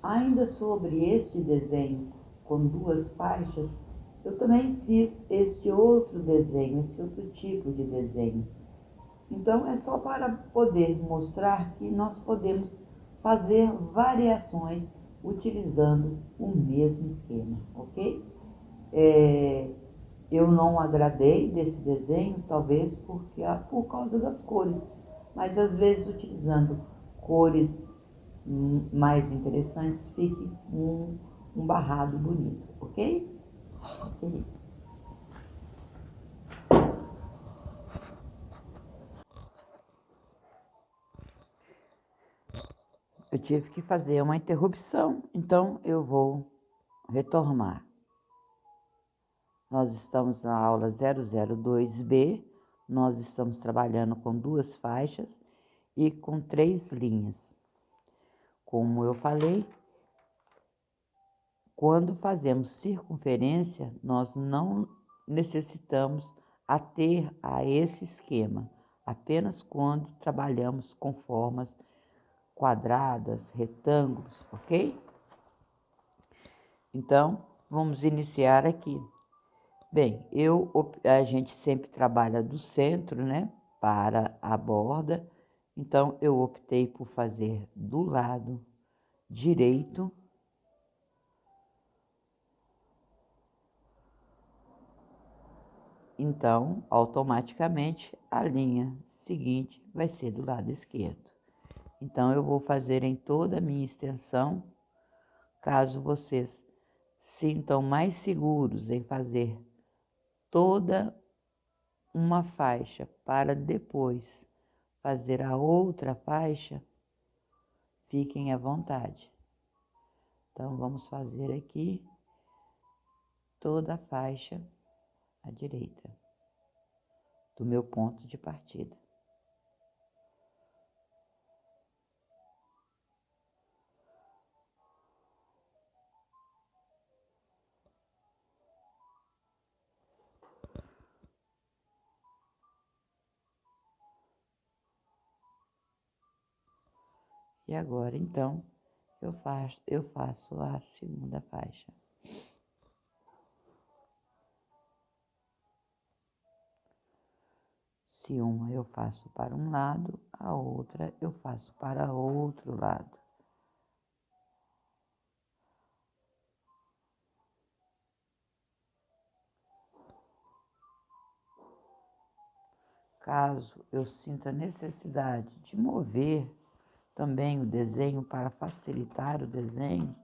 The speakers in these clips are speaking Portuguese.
Ainda sobre este desenho com duas faixas, eu também fiz este outro desenho, esse outro tipo de desenho. Então, é só para poder mostrar que nós podemos fazer variações utilizando o mesmo esquema, ok? Eu não agradei desse desenho, talvez por causa das cores, mas às vezes utilizando cores mais interessantes fique um barrado bonito, ok? Ok. Eu tive que fazer uma interrupção, então eu vou retomar. Nós estamos na aula 002B, nós estamos trabalhando com duas faixas e com 3 linhas. Como eu falei, quando fazemos circunferência, nós não necessitamos ater a esse esquema, apenas quando trabalhamos com formas quadradas, retângulos, ok? Então, vamos iniciar aqui. Bem, a gente sempre trabalha do centro, né, para a borda, então eu optei por fazer do lado direito. Então, automaticamente, a linha seguinte vai ser do lado esquerdo. Então, eu vou fazer em toda a minha extensão. Caso vocês sintam mais seguros em fazer toda uma faixa para depois fazer a outra faixa, fiquem à vontade. Então, vamos fazer aqui toda a faixa à direita do meu ponto de partida. E agora, então, eu faço a segunda faixa. Se uma eu faço para um lado, a outra eu faço para outro lado. Caso eu sinta necessidade de mover também o desenho para facilitar o desenho,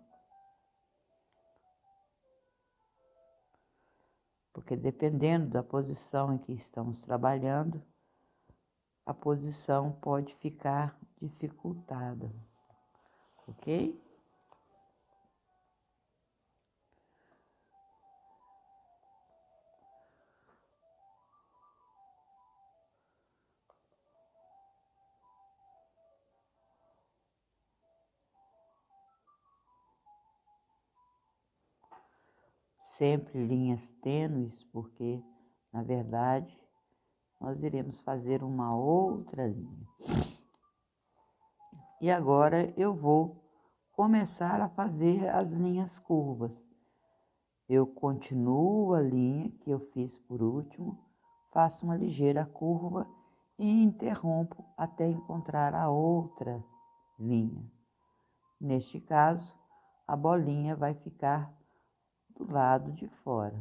porque dependendo da posição em que estamos trabalhando, a posição pode ficar dificultada, ok? Sempre linhas tênues, porque, na verdade, nós iremos fazer uma outra linha. E agora eu vou começar a fazer as linhas curvas. Eu continuo a linha que eu fiz por último, faço uma ligeira curva e interrompo até encontrar a outra linha. Neste caso, a bolinha vai ficar do lado de fora.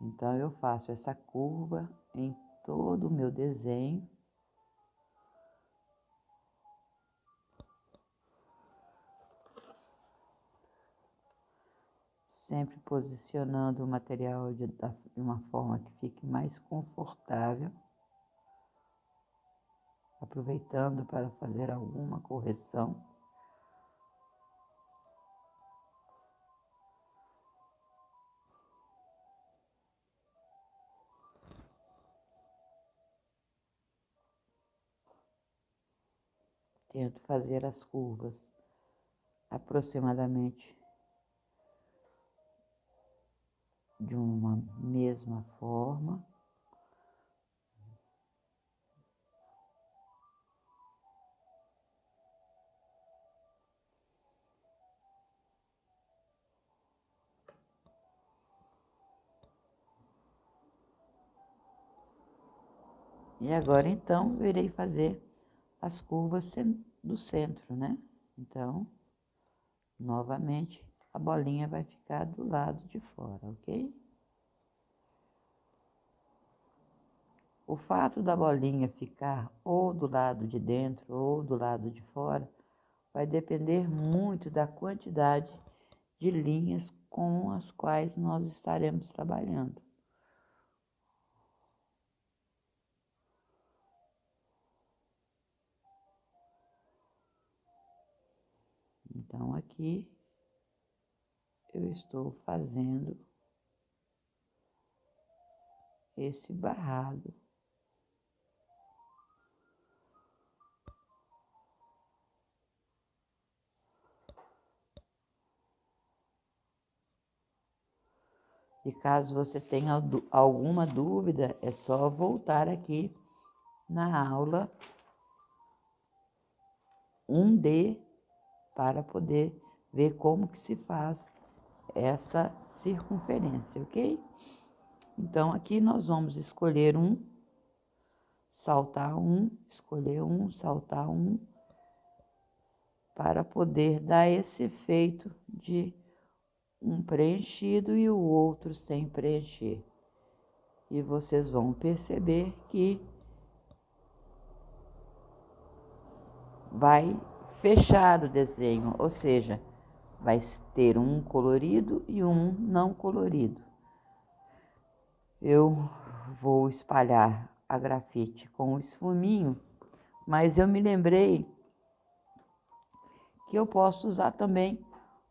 Então, eu faço essa curva em todo o meu desenho. Sempre posicionando o material de uma forma que fique mais confortável, aproveitando para fazer alguma correção. Tento fazer as curvas aproximadamente de uma mesma forma. E agora, então, eu irei fazer as curvas do centro, né? Então, novamente, a bolinha vai ficar do lado de fora, ok? O fato da bolinha ficar ou do lado de dentro ou do lado de fora vai depender muito da quantidade de linhas com as quais nós estaremos trabalhando. Então, aqui eu estou fazendo esse barrado. E caso você tenha alguma dúvida, é só voltar aqui na aula 1D para poder ver como que se faz essa circunferência, ok? Então, aqui nós vamos escolher saltar escolher saltar para poder dar esse efeito de um preenchido e o outro sem preencher. E vocês vão perceber que vai fechar o desenho, ou seja, vai ter um colorido e um não colorido. Eu vou espalhar a grafite com o esfuminho, mas eu me lembrei que eu posso usar também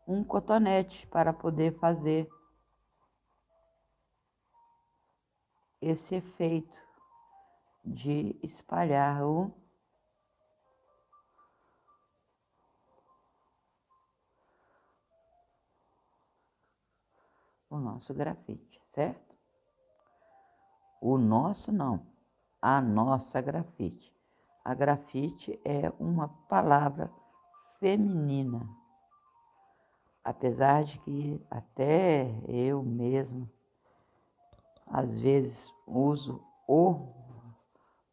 um cotonete para poder fazer esse efeito de espalhar o nosso grafite, certo? O nosso não, a nossa grafite. A grafite é uma palavra feminina, apesar de que até eu mesma às vezes uso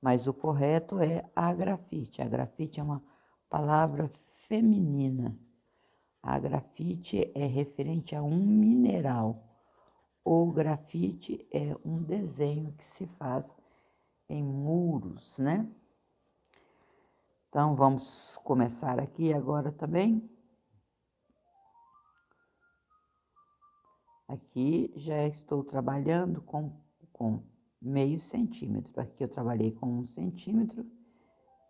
mas o correto é a grafite. A grafite é uma palavra feminina. A grafite é referente a um mineral. O grafite é um desenho que se faz em muros, né? Então, vamos começar aqui agora também. Aqui já estou trabalhando com meio centímetro. Aqui eu trabalhei com 1 centímetro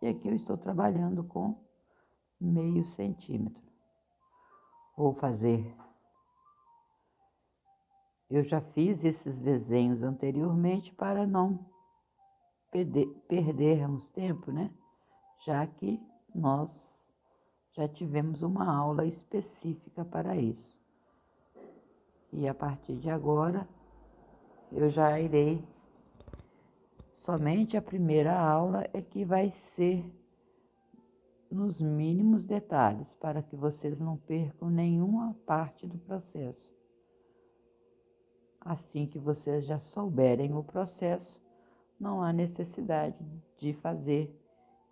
e aqui eu estou trabalhando com meio centímetro. Vou fazer. Eu já fiz esses desenhos anteriormente para não perdermos tempo, né? Já que nós já tivemos uma aula específica para isso. E a partir de agora, eu já irei. Somente a primeira aula é que vai ser nos mínimos detalhes, para que vocês não percam nenhuma parte do processo. Assim que vocês já souberem o processo, não há necessidade de fazer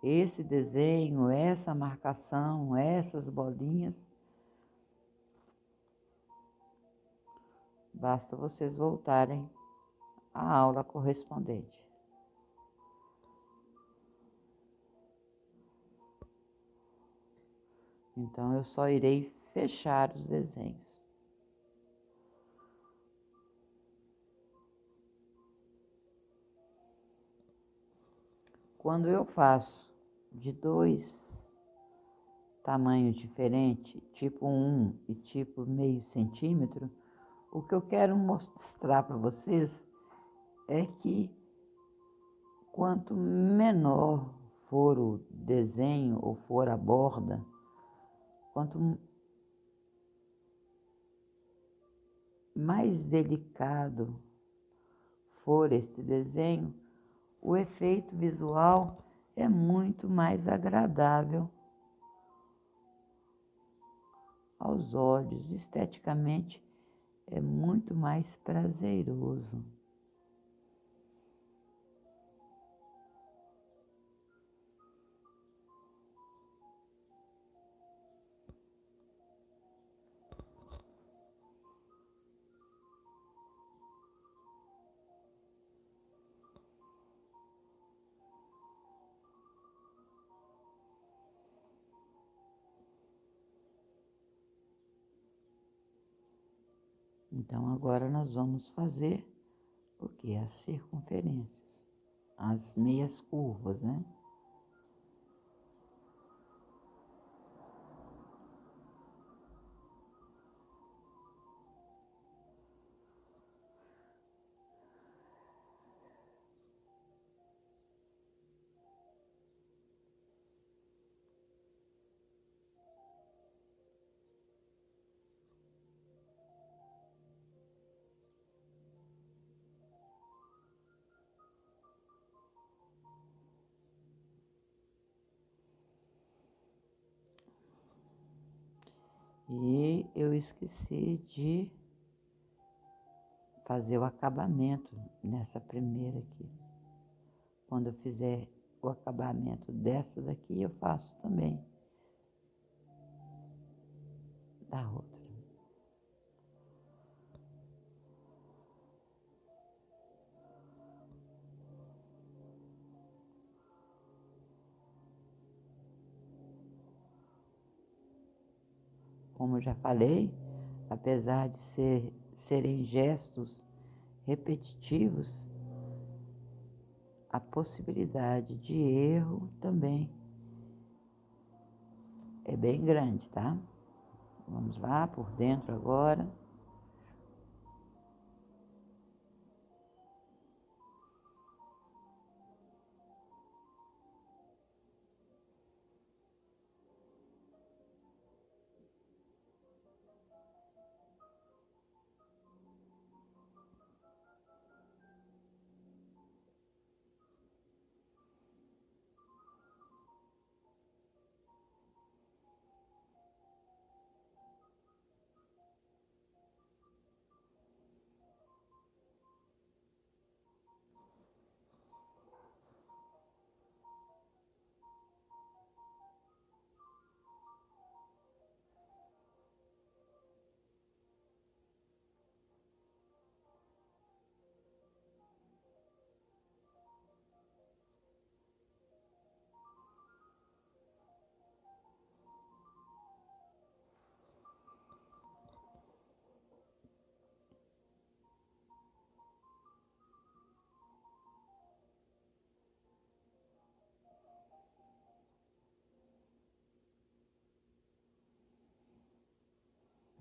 esse desenho, essa marcação, essas bolinhas. Basta vocês voltarem à aula correspondente. Então, eu só irei fechar os desenhos. Quando eu faço de 2 tamanhos diferentes, tipo 1 e tipo meio centímetro, o que eu quero mostrar para vocês é que quanto menor for o desenho ou for a borda, quanto mais delicado for esse desenho, o efeito visual é muito mais agradável aos olhos, esteticamente é muito mais prazeroso. Então, agora nós vamos fazer o que? As circunferências, as meias curvas, né? E eu esqueci de fazer o acabamento nessa primeira aqui. Quando eu fizer o acabamento dessa daqui, eu faço também da outra. Como eu já falei, apesar de serem gestos repetitivos, a possibilidade de erro também é bem grande, tá? Vamos lá por dentro agora.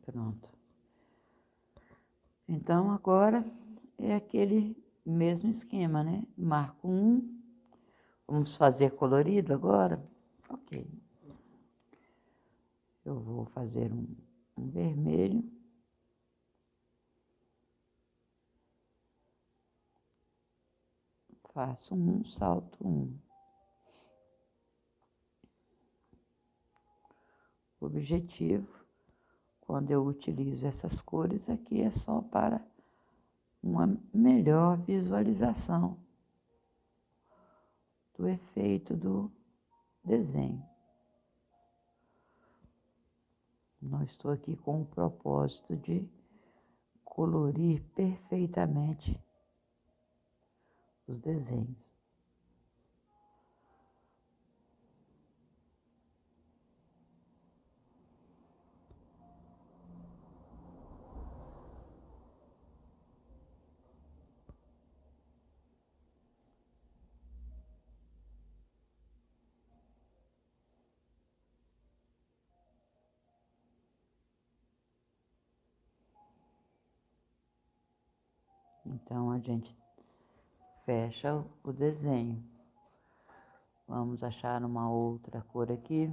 Pronto. Então, agora é aquele mesmo esquema, né? Marco um. Vamos fazer colorido agora? Ok. Eu vou fazer um vermelho. Faço um, salto um. O objetivo, quando eu utilizo essas cores aqui, é só para uma melhor visualização do efeito do desenho. Não estou aqui com o propósito de colorir perfeitamente os desenhos. Então, a gente fecha o desenho. Vamos achar uma outra cor aqui.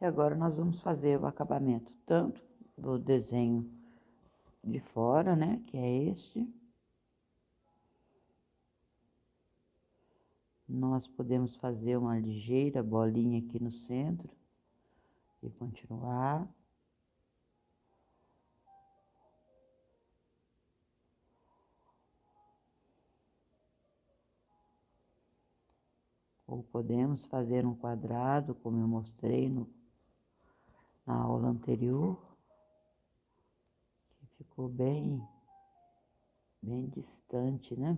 E agora nós vamos fazer o acabamento tanto do desenho de fora, né, que é este. Nós podemos fazer uma ligeira bolinha aqui no centro e continuar. Ou podemos fazer um quadrado, como eu mostrei na aula anterior, que ficou bem distante, né?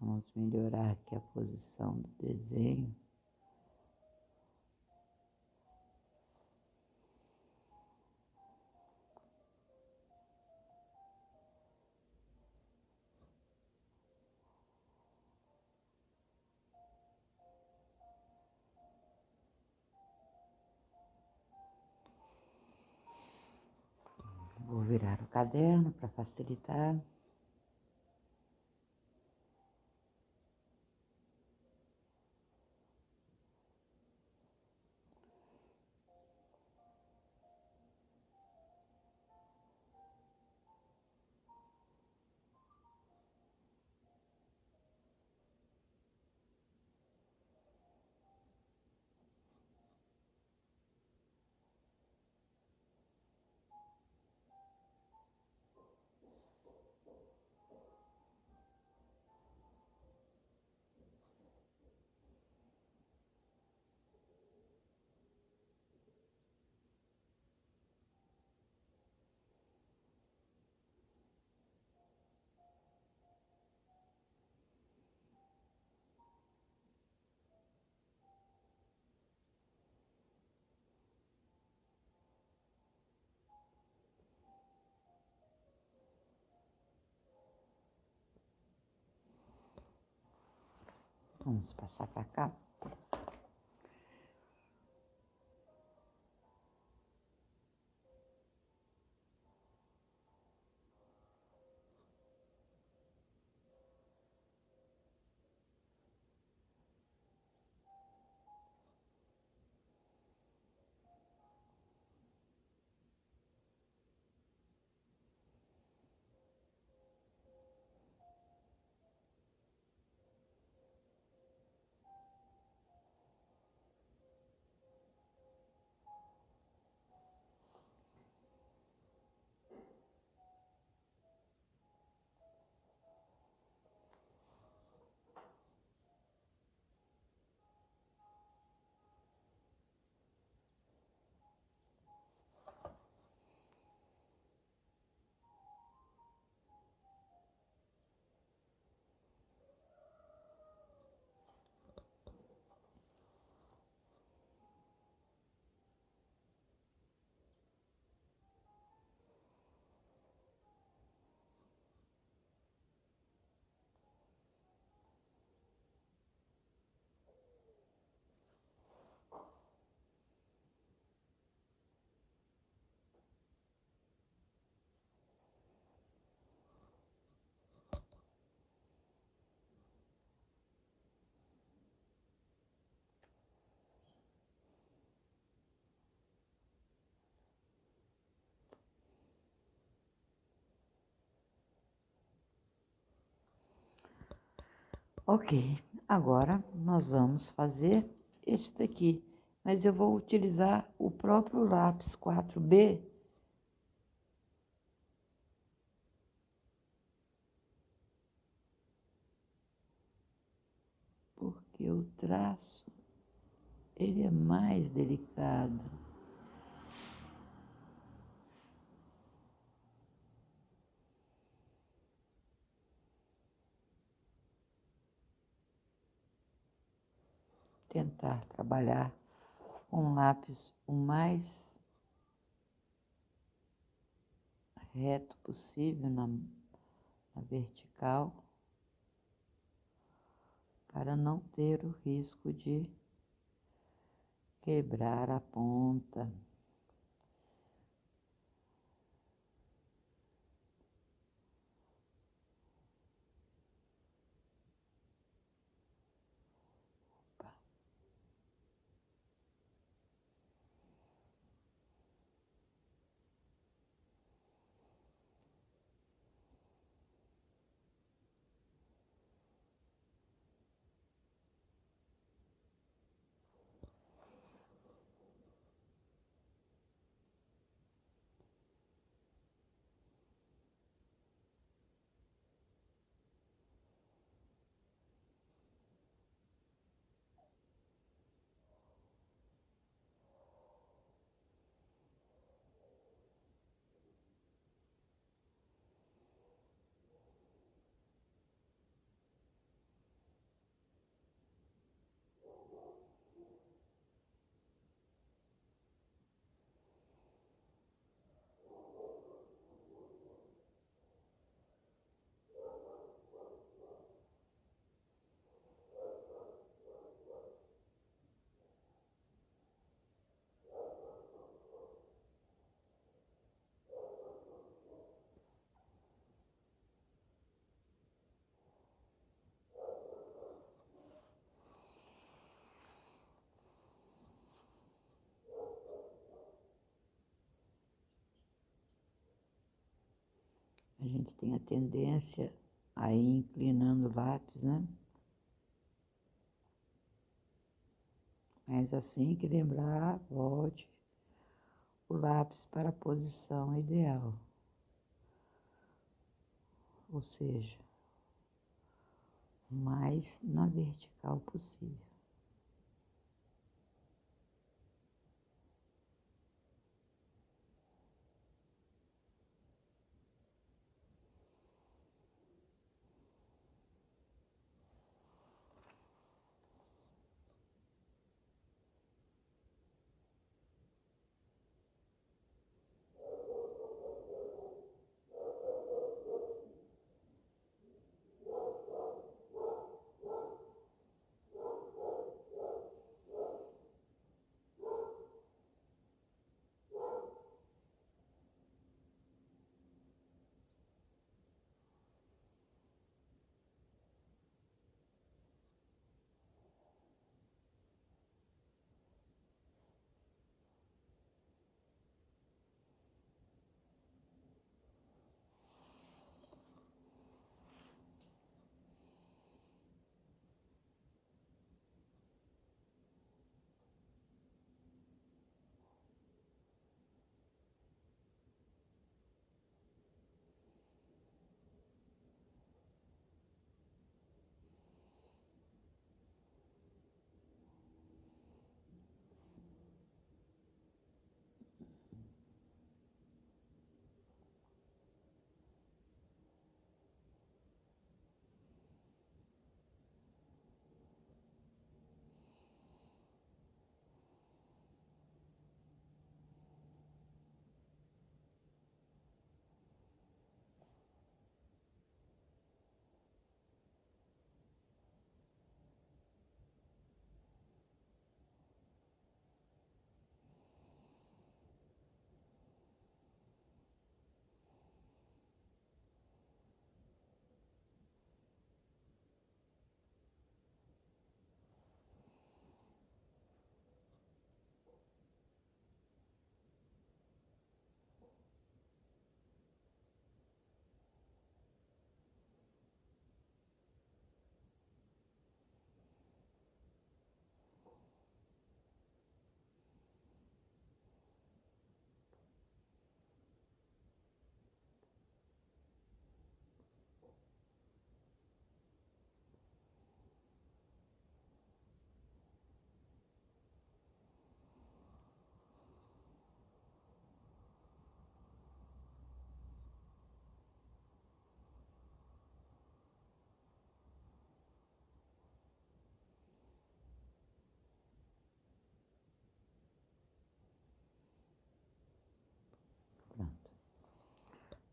Vamos melhorar aqui a posição do desenho. Vou virar o caderno para facilitar. Vamos passar para cá. Ok, agora nós vamos fazer este daqui, mas eu vou utilizar o próprio lápis 4B, porque o traço, ele é mais delicado. Tentar trabalhar com o lápis o mais reto possível na vertical, para não ter o risco de quebrar a ponta. A gente tem a tendência a ir inclinando o lápis, né? Mas assim que lembrar, volte o lápis para a posição ideal, ou seja, o mais na vertical possível.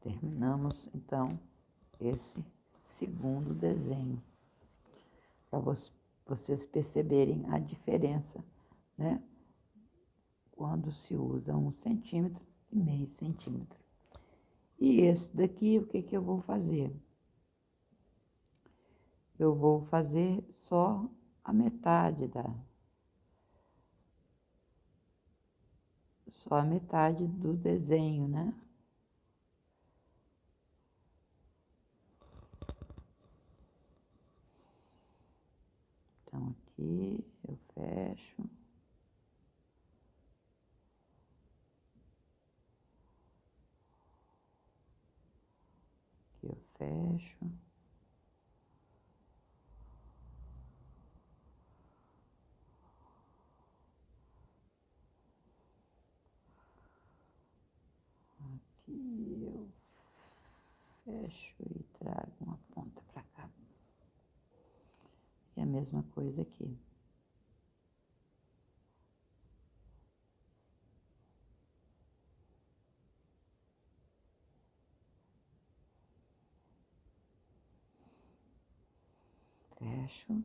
Terminamos, então, esse segundo desenho, para vocês perceberem a diferença, né? Quando se usa 1 centímetro e meio centímetro. E esse daqui, o que que eu vou fazer? Eu vou fazer só a metade só a metade do desenho, né? Então, aqui eu fecho. Aqui eu fecho. Aqui eu fecho e trago uma ponta para cá. E a mesma coisa aqui. Fecho.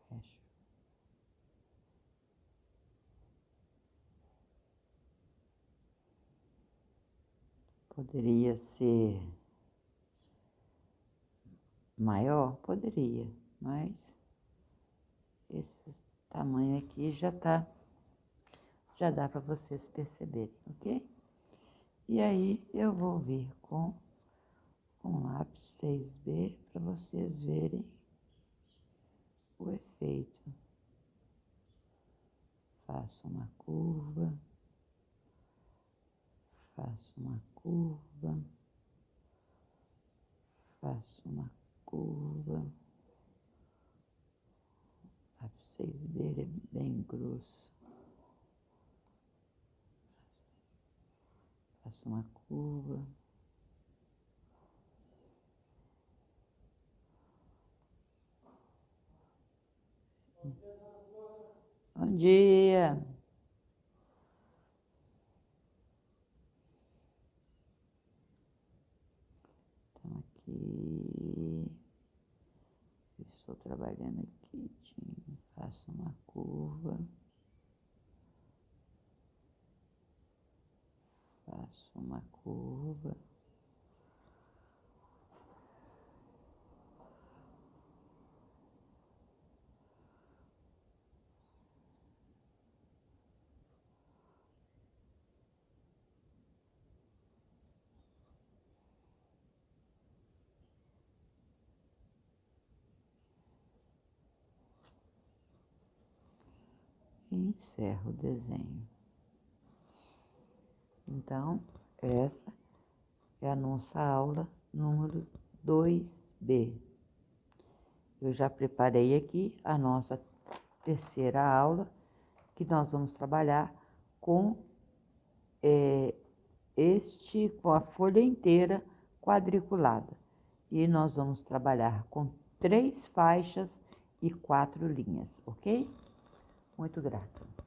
Fecho. Poderia ser maior? Poderia, mas esse tamanho aqui já dá para vocês perceberem, ok? E aí eu vou vir com lápis 6B para vocês verem o efeito. Faço uma curva, faço uma curva, faço uma curva. Lápis 6B é bem grosso. Faço uma curva. Bom dia! Então, aqui, eu estou trabalhando aqui, faço uma curva, faço uma curva, e encerro o desenho. Então, essa é a nossa aula número 2B. Eu já preparei aqui a nossa terceira aula, que nós vamos trabalhar com com a folha inteira quadriculada. E nós vamos trabalhar com 3 faixas e 4 linhas, ok? Muito grata.